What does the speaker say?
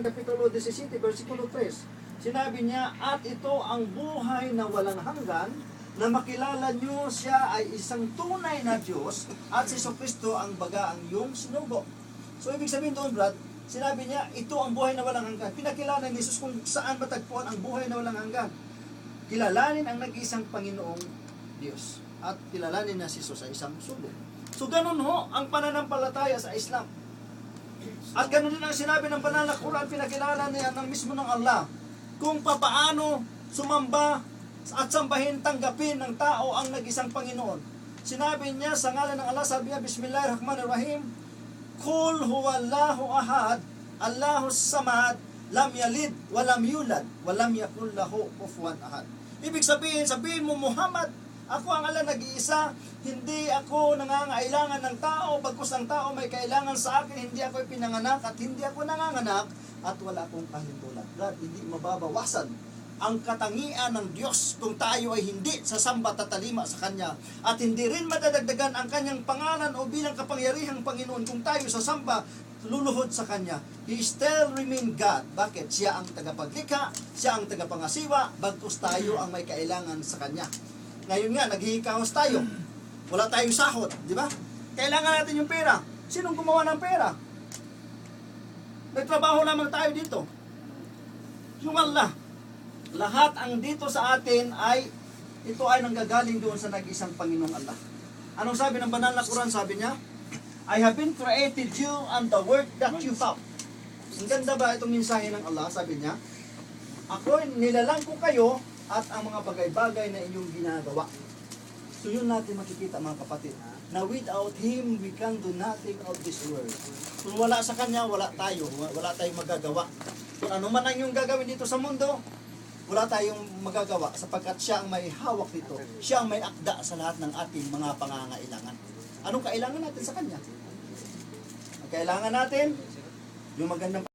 Kapitulo 17, versikulo 3. Sinabi niya, at ito ang buhay na walang hanggan, na makilala niyo siya ay isang tunay na Diyos, at si Jesucristo ang baga ang iyong sinugo. So, ibig sabihin doon, Brad, sinabi niya, ito ang buhay na walang hanggan. Pinakilala ni Jesus kung saan matagpuan ang buhay na walang hanggan. Kilalanin ang nag-iisang Panginoong Diyos. At kilalanin na si Jesus ay isang sugo. So, ganun ho ang pananampalataya sa Islam. At ganun din ang sinabi ng banal na Quran, pinakilala niya ng mismo ng Allah kung papaano sumamba at sambahin, tanggapin ng tao ang nag-isang Panginoon. Sinabi niya sa ngalan ng Allah, sabi niya, Bismillahirrahmanirrahim, Qul huwallahu ahad, Allahus samad, lam yalid, walam yulad, walam yakul lahu kufuwan ahad. Ibig sabihin mo, Muhammad, ako ang Allah nag-iisa, hindi ako nangangailangan ng tao, bagkus ang tao may kailangan sa akin, hindi ako pinanganak at hindi ako nanganganak, at wala akong kahintulad. God, hindi mababawasan ang katangian ng Diyos kung tayo ay hindi sasamba tatalima sa Kanya, at hindi rin madadagdagan ang Kanyang pangalan o bilang kapangyarihang Panginoon kung tayo sasamba luluhod sa Kanya. He still remain God. Bakit? Siya ang tagapaglikha, siya ang tagapangasiwa, bagkus tayo ang may kailangan sa Kanya. Ngayon nga, naghihikahos tayo. Wala tayong sahod, di ba? Kailangan natin yung pera. Sinong gumawa ng pera? May trabaho lamang tayo dito. Yung Allah. Lahat ang dito sa atin ay, ito ay nanggagaling doon sa nag-isang Panginoong Allah. Anong sabi ng banal na Quran? Sabi niya, I have been created you and the work that you have. Ang ganda ba itong mensahe ng Allah? Sabi niya, ako, nilalang ko kayo at ang mga bagay-bagay na inyong ginagawa. So yun natin makikita mga kapatid, na without Him, we can do nothing of this world. Kung wala sa Kanya, wala tayong magagawa. Kung ano man ang iyong gagawin dito sa mundo, wala tayong magagawa sapagkat siya ang may hawak dito. Siya ang may akda sa lahat ng ating mga pangangailangan. Anong kailangan natin sa Kanya? Ang kailangan natin, yung magandang